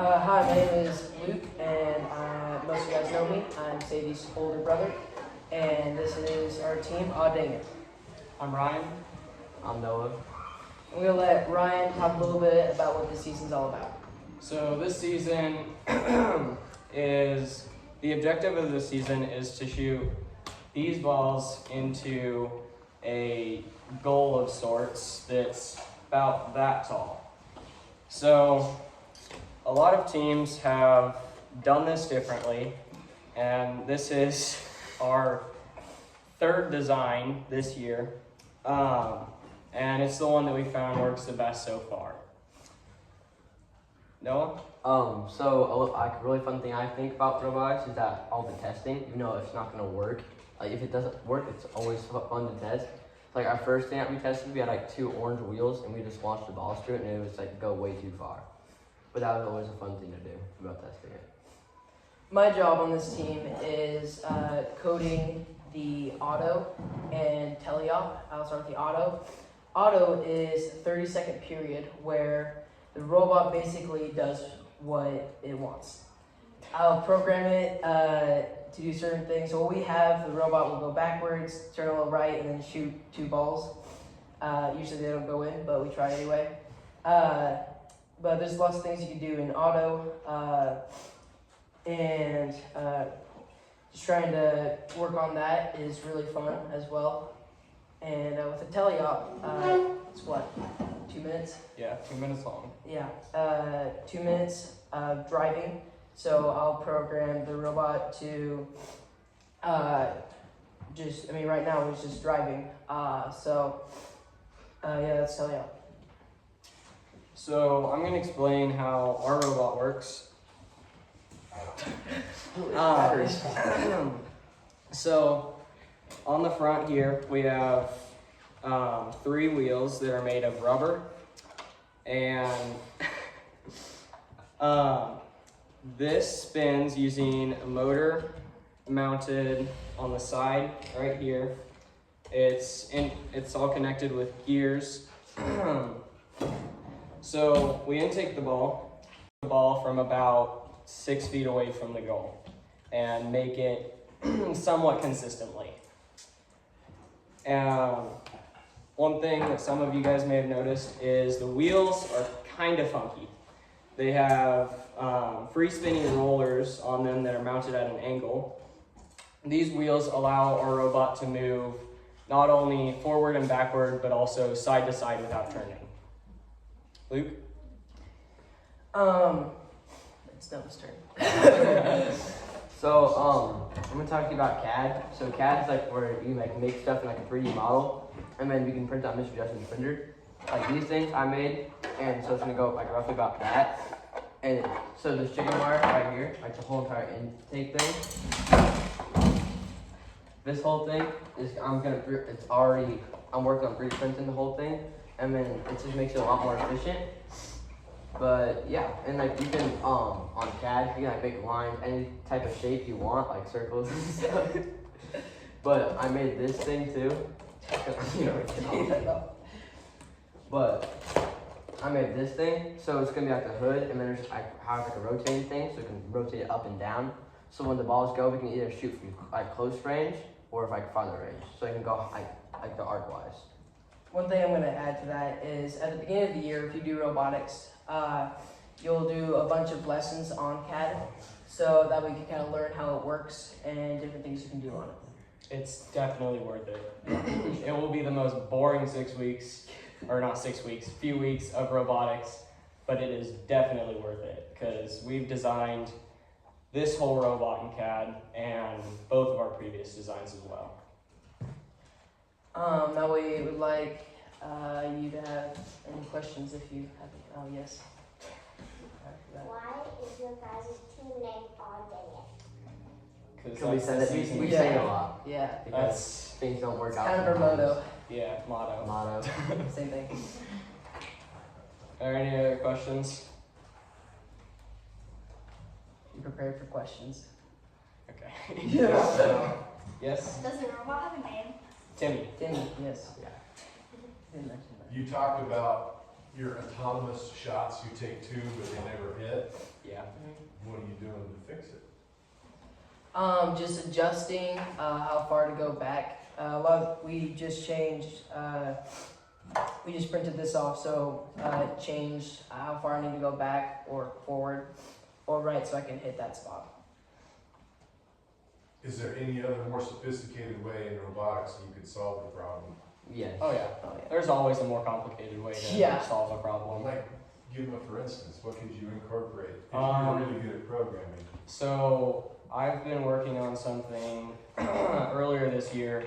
Hi, my name is Luke, and most of you guys know me. I'm Sadie's older brother, and this is our team. Aw, dang it. I'm Ryan. I'm Noah. I'm going to let Ryan talk a little bit about what this season's all about. So this season is, the objective of the season is to shoot these balls into a goal of sorts that's about that tall. So a lot of teams have done this differently, and this is our third design this year, and it's the one that we found works the best so far. Noah? So a really fun thing I think about robotics is that all the testing, even though it's not gonna work, like if it doesn't work, it's always fun to test. Like our first thing that we tested, we had like 2 orange wheels, and we just launched the balls through it, and it was like go way too far. But that was always a fun thing to do about testing it. My job on this team is coding the auto and teleop. I'll start with the auto. Auto is a 30-second period where the robot basically does what it wants. I'll program it to do certain things. So what we have, the robot will go backwards, turn a little right, and then shoot 2 balls. Usually they don't go in, but we try anyway. But there's lots of things you can do in auto, and just trying to work on that is really fun as well. And with the teleop, it's what, 2 minutes? Yeah, 2 minutes long. Yeah, 2 minutes of driving. So I'll program the robot to right now it's just driving. Yeah, that's teleop. So I'm going to explain how our robot works. So on the front here we have 3 wheels that are made of rubber, and this spins using a motor mounted on the side right here. It's all connected with gears. So we intake the ball from about 6 feet away from the goal and make it somewhat consistently. One thing that some of you guys may have noticed is the wheels are kind of funky. They have free spinning rollers on them that are mounted at an angle. These wheels allow our robot to move not only forward and backward, but also side to side without turning. Luke? It's Noah's turn. So I'm gonna talk to you about CAD. So CAD is like where you make stuff in like a 3D model, and then we can print out Mr. Justin's printer. Like these things I made, and so it's gonna go like roughly about that. And so this chicken wire right here, like the whole entire intake thing. This whole thing is I'm working on 3D printing the whole thing, and then it just makes it a lot more efficient. But yeah, and like you can on CAD you can like make lines any type of shape you want, like circles and stuff. But I made this thing too. But I made this thing, so it's gonna be like the hood, and then there's I have like a rotating thing, so it can rotate it up and down. So when the balls go, we can either shoot from like close range or like farther range. So it can go like the arc wise. One thing I'm going to add to that is at the beginning of the year, if you do robotics, you'll do a bunch of lessons on CAD, so that way you can kind of learn how it works and different things you can do on it. It's definitely worth it. It will be the most boring 6 weeks, or not 6 weeks, few weeks of robotics, but it is definitely worth it because we've designed this whole robot in CAD and both of our previous designs as well. Now we would like you to have any questions if you have. Oh, yes. Why is your guys' team name Aw, Dang It? Can we send it? We Yeah. say it a lot Yeah, because things don't work it's out. kind of our motto. Yeah, motto. Motto. Same thing. Are any other questions? Be prepared for questions. Okay. Yeah. Yes? Does the robot have a name? Timmy. Timmy, yes. Yeah. Didn't mention that. You talked about your autonomous shots, you take two, but they never hit. Yeah. What are you doing to fix it? Just adjusting how far to go back. We just changed. We just printed this off, so it changed how far I need to go back or forward or right, so I can hit that spot. Is there any other more sophisticated way in robotics that you could solve the problem? Yes. Oh yeah. Oh yeah. There's always a more complicated way to Yeah. solve a problem. Like, give them a for instance. What could you incorporate if Um, you're really good at programming? So I've been working on something earlier this year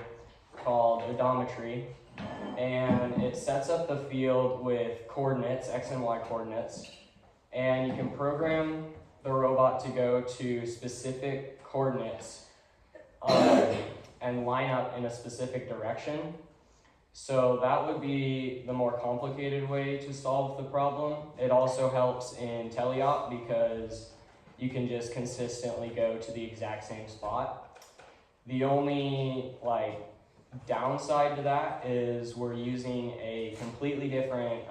called odometry, and it sets up the field with coordinates, x and y coordinates, and you can program the robot to go to specific coordinates and line up in a specific direction. So that would be the more complicated way to solve the problem. It also helps in teleop because you can just consistently go to the exact same spot. The only downside to that is we're using a completely different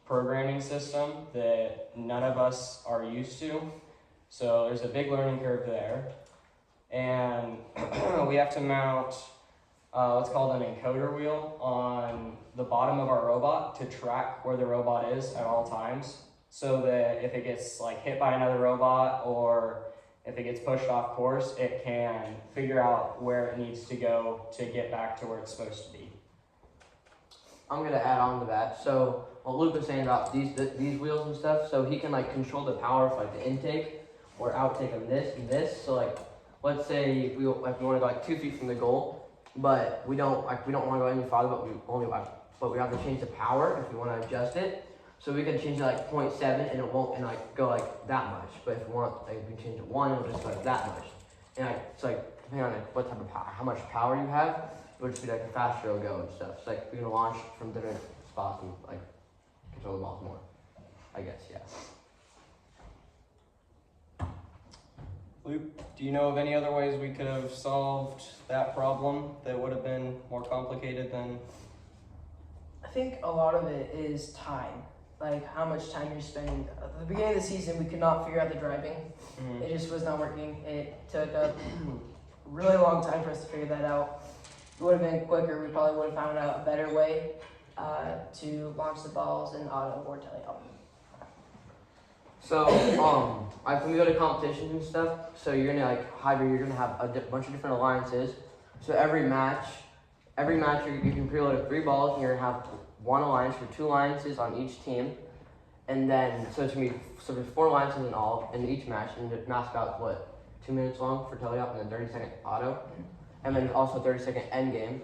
programming system that none of us are used to. So there's a big learning curve there. And we have to mount what's called an encoder wheel on the bottom of our robot to track where the robot is at all times, so that if it gets hit by another robot or if it gets pushed off course, it can figure out where it needs to go to get back to where it's supposed to be. I'm gonna add on to that. So what Luke was saying about these wheels and stuff, so he can control the power for the intake or outtake of this and this. So let's say if we want to go 2 feet from the goal, but we don't want to go any farther, but we have to change the power if we want to adjust it. So we can change it 0.7 and it won't go that much. But if we want, we can change it 1, it'll just go that much. And it's depending on what type of power, how much power you have, it would just be the faster it'll go and stuff. So we can launch from different spots and control the balls more. I guess, yeah. Luke, do you know of any other ways we could have solved that problem that would have been more complicated than? I think a lot of it is time. How much time you're spending. At the beginning of the season, we could not figure out the driving. It just was not working. It took a really long time for us to figure that out. It would have been quicker. We probably would have found out a better way to launch the balls in auto or teleop. So, when we go to competitions and stuff, so you're gonna you're gonna have a bunch of different alliances. So every match you can preload 3 balls, and you're gonna have 1 alliance for 2 alliances on each team, and then there's 4 alliances in all in each match, and the match about 2 minutes long for teleop, and then 30-second auto, and then also 30-second end game,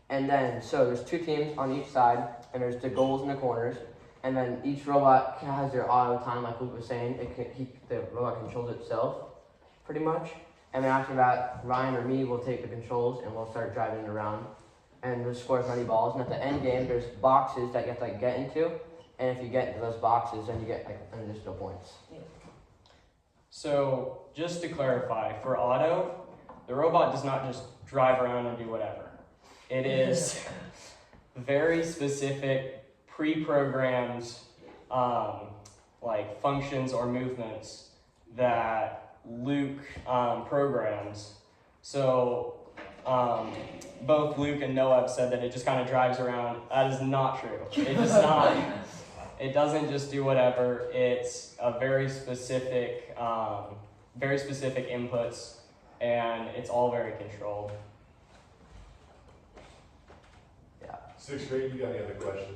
and then so there's 2 teams on each side, and there's the goals in the corners. And then each robot has their auto time, like Luke was saying. The robot controls itself, pretty much. And then after that, Ryan or me will take the controls and we'll start driving it around. And we'll score as many balls. And at the end game, there's boxes that you have to get into. And if you get into those boxes, then you get an additional points. So just to clarify, for auto, the robot does not just drive around and do whatever. It is very specific pre-programmed functions or movements that Luke programs. So both Luke and Noah have said that it just kind of drives around. That is not true. It does not. It doesn't just do whatever. It's a very specific inputs, and it's all very controlled. 6th grade, you got any other questions?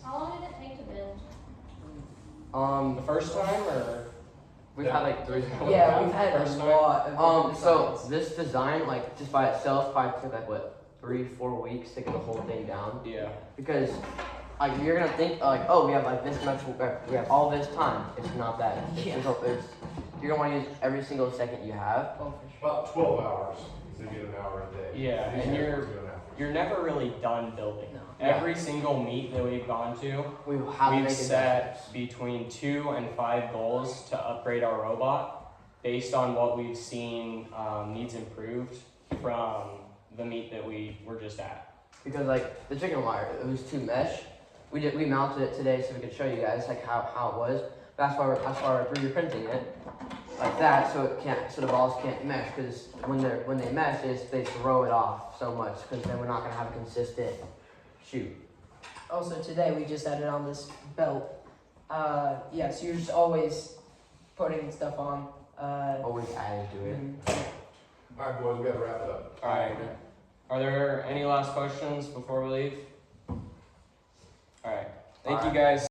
How long did it take to build? The first time, or We've had 3. Yeah, we've had First a time? lot of different So designs. this design, just by itself, probably took 3-4 weeks to get the whole thing down. yeah. Because you're gonna think oh, we have this much, we have all this time. It's not that. You're gonna want to use every single second you have. Oh, for sure. About 12 hours to get an hour a day. Yeah, These and guys you're- are 2.5 hours. You're never really done building. No. Every single meet that we've gone to, We have to we've make set adjustments. between 2 and 5 goals to upgrade our robot based on what we've seen needs improved from the meet that we were just at. Because the chicken wire, it was too mesh, we mounted it today so we could show you guys like how it was. That's why we're 3D printing it like that, so the balls can't mesh, because when they mesh, they throw it off so much, because then we're not gonna have a consistent shoot. Also today we just added on this belt. Yeah, so you're just always putting stuff on. Always adding to it. All right, boys, we gotta wrap it up. All right. Are there any last questions before we leave? All right. Thank you guys.